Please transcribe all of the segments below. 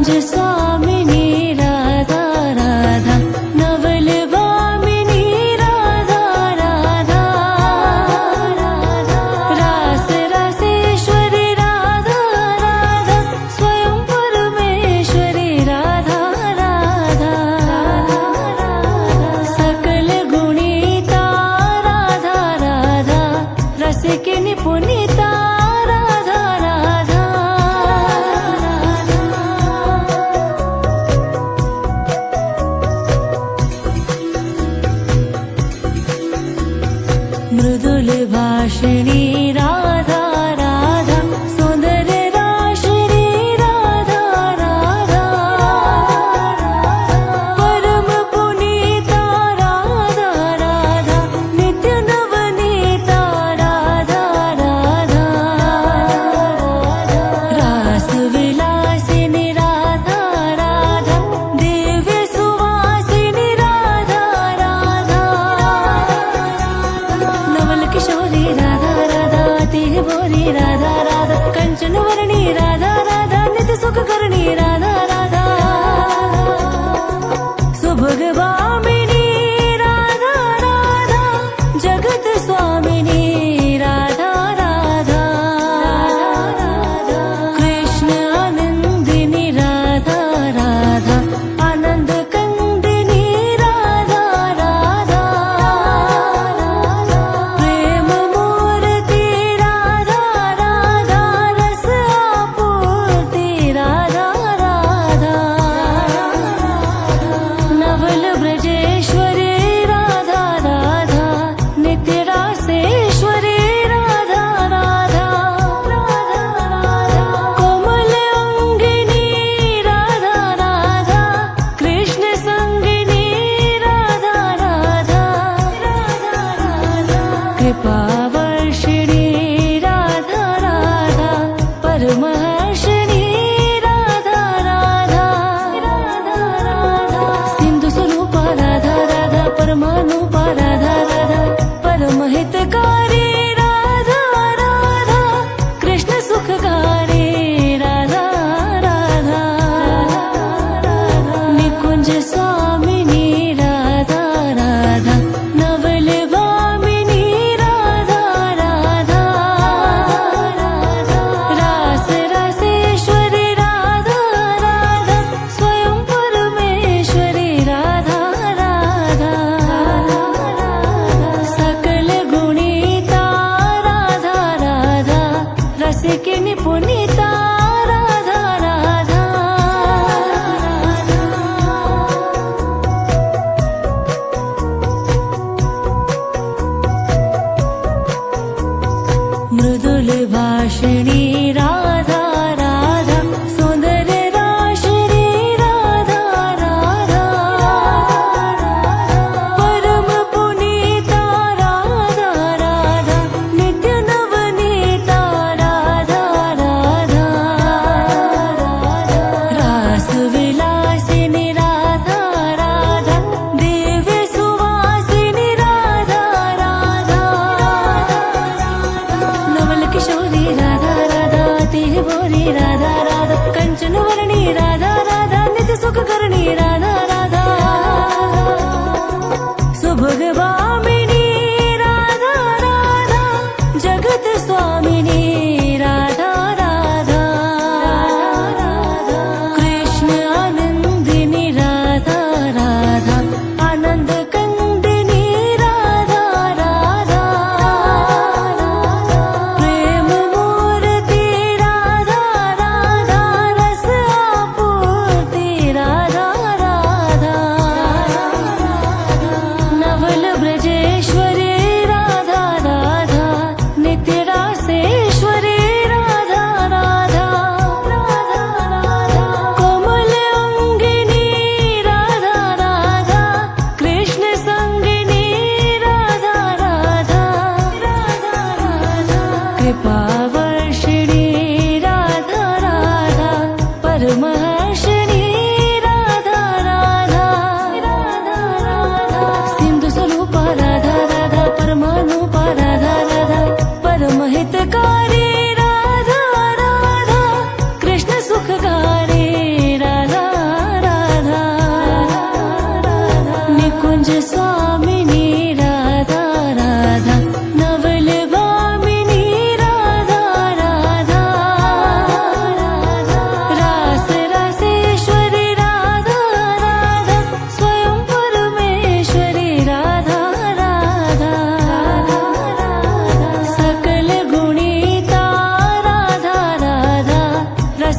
निकुंज स्वामिनी राधा राधा, नवल वामिनी राधा राधा, रास रसेश्वरी राधा राधा, स्वयं परमेश्वरी राधा राधा, सकल गुणिता राधा राधा, रसिके निपुणिता राधा राधा, मृदुल भाषिणी राधा राधा, सौंदर्य राशिनी राधा राधा, परम पुनीता राधा राधा, नित्य नवनीता राधा राधा, रास विलासिनी राधा राधा, दिव्य सुवासिनी राधा राधा, नवल किशोरी राधा राधा, तिह भोरी राधा राधा, कंचन वर्णी राधा राधा, नित्य सुख करणी राधा राधा, सुभग वामिनी राधा राधा, जगत स्वामिनी राधा राधा, कृष्ण आनंदिनी राधा राधा, आनंद कंदिनी राधा राधा, प्रेम मूर्ति राधा राधा, रस आपूर्ति राधा राधा, नवल ब्रजेश्वरी राधा राधा, नित्य रासेश्वरी राधा राधा, कोमल अंगिनी राधा राधा, कृष्ण संगिनी राधा राधा, कृपा वर्षिणी राधा राधा, परमहर्षिणी राधा राधा, सिंधु स्वरूपा राधा राधा, परमानुपा राधा राधा, परमहितकारी राधा राधा, कृष्ण सुखकारी राधा राधा, निकुंज स्वामिनी राधा राधा, नवल वामिनी राधा राधा, रास रसेश्वरी राधा राधा, स्वयं परमेश्वरी राधा राधा, सकल गुणिता राधा राधा, रसिके निपुणिता राधा राधा, मृदुल भाषिणी राधा राधा, सौंदर्य राशिनी राधा राधा, परम पुनीता राधा राधा, नित्य नवनीता राधा राधा, रास विलासिनी राधा राधा, दिव्य सुवासिनी राधा राधा, नवल किशोरी राधा राधा, तिह भोरी राधा राधा, कंचन वर्णी राधा राधा, नित्य सुख करणी राधा राधा, सुभग वामिनी राधा राधा, जगत स्वामिनी राधा राधा, कृष्ण आनंदिनी राधा राधा, आनंद कंदिनी राधा राधा, प्रेम मूर्ति राधा राधा, रस आपूर्ति राधा राधा,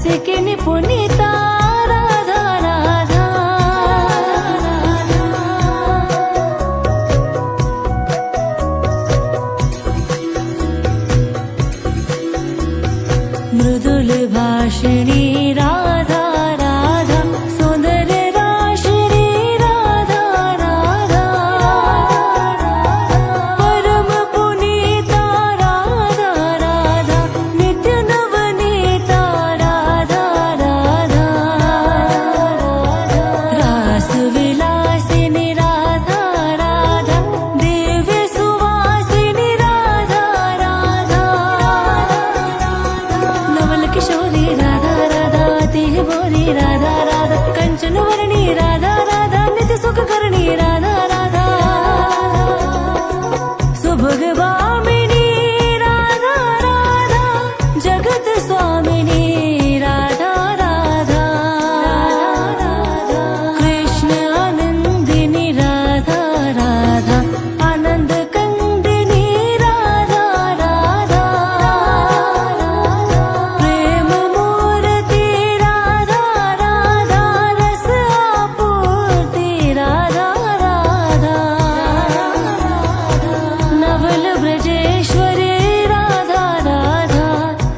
रसिकिनी पुनीता राधा राधा मृदुल भाषिणी राधा राधा सुंदर राशिनी राधा राधा परम पुनीता राधा राधा नित्य नवनीता राधा राधा रास विलासिनी राधा राधा दिव्य सुवासिनी राधा राधा नवल किशोरी राधा राधा देह बोरी राधा राधा कंचन वर्णी राधा राधा नित्य सुख करणी राधा राधा सुभग भामिनी राधा राधा जगत स्वामिनी राधा राधा कृष्ण आनंदिनी राधा राधा आनंद कंदिनी राधा राधा प्रेम मूर्ति राधा राधा रस आपूर्ति राधा राधा नवल ब्रजेश्वरी राधा राधा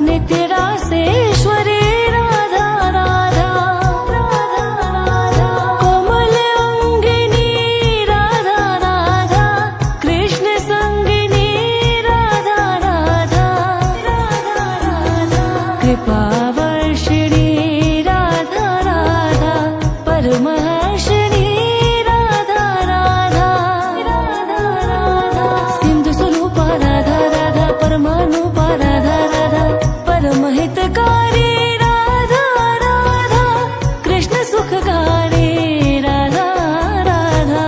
नित्य रासेश्वरी राधा राधा कोमल अंगिनी राधा राधा कृष्ण संगिनी राधा राधा कृपा वर्षिणी राधा राधा परमहर्षिणी राधा राधा सिंधु स्वरूप राधा राधा परमानुप राधा राधा परमहितकारी राधा राधा कृष्ण सुखकारी राधा राधा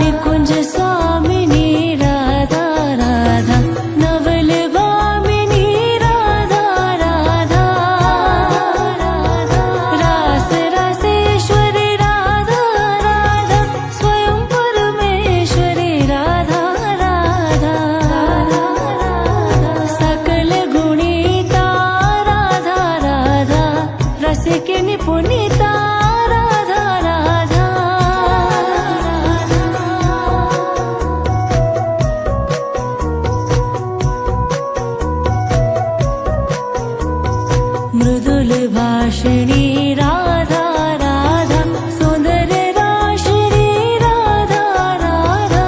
निकुंज स्वामिनी राधा राधा नवल भामिनी राधा राधा रास रसेश्वरी राधा राधा स्वयं परमेश्वरी राधा राधा सकल गुणिता राधा राधा रसिकिनी पुनीता राधा राधा मृदुल भाषिणी राधा राधा सुंदर राशिनी राधा राधा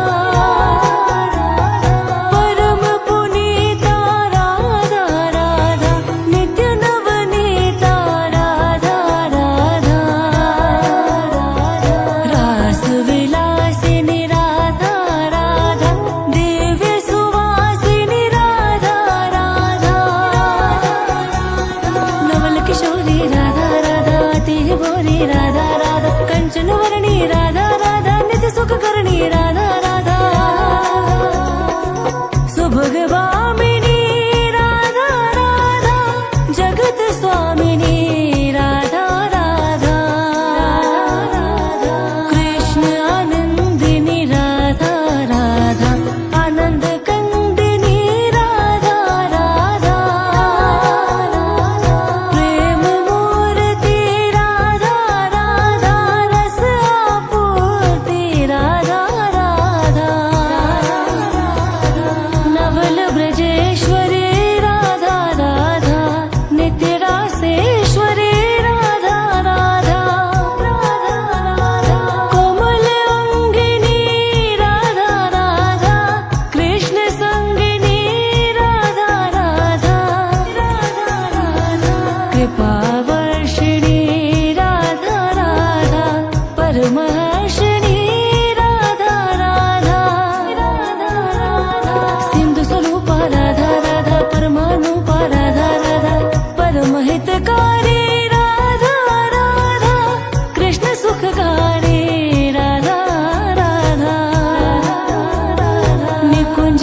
परम पुनीता राधा राधा नित्य नवनीता राधा राधा रास विलासिनी राधा राधा दिव्य सुवासिनी राधा राधा नवल किशोरी राधा राधा देह बोरी राधा राधा कंचन वर्णी राधा राधा नित्य सुख करणी राधा राधा सुभग भामिनी राधा राधा जगत स्वामिनी राधा राधा कृष्ण आनंदिनी राधा राधा आनंद कंदिनी राधा राधा प्रेम मूर्ति राधा राधा रस आपूर्ति राधा राधा नवल ब्रजेश्वरी राधा राधा नित्य रासेश्वरी राधा राधा कोमल अंगिनी राधा राधा कृष्ण संगिनी राधा राधा कृपा वर्षिणी राधा राधा परमहर्षिणी राधा राधा सिंधु स्वरूप राधा राधा परमानुप राधा राधा परमहितकारी राधा राधा कृष्ण सुखकारी राधा राधा निकुंज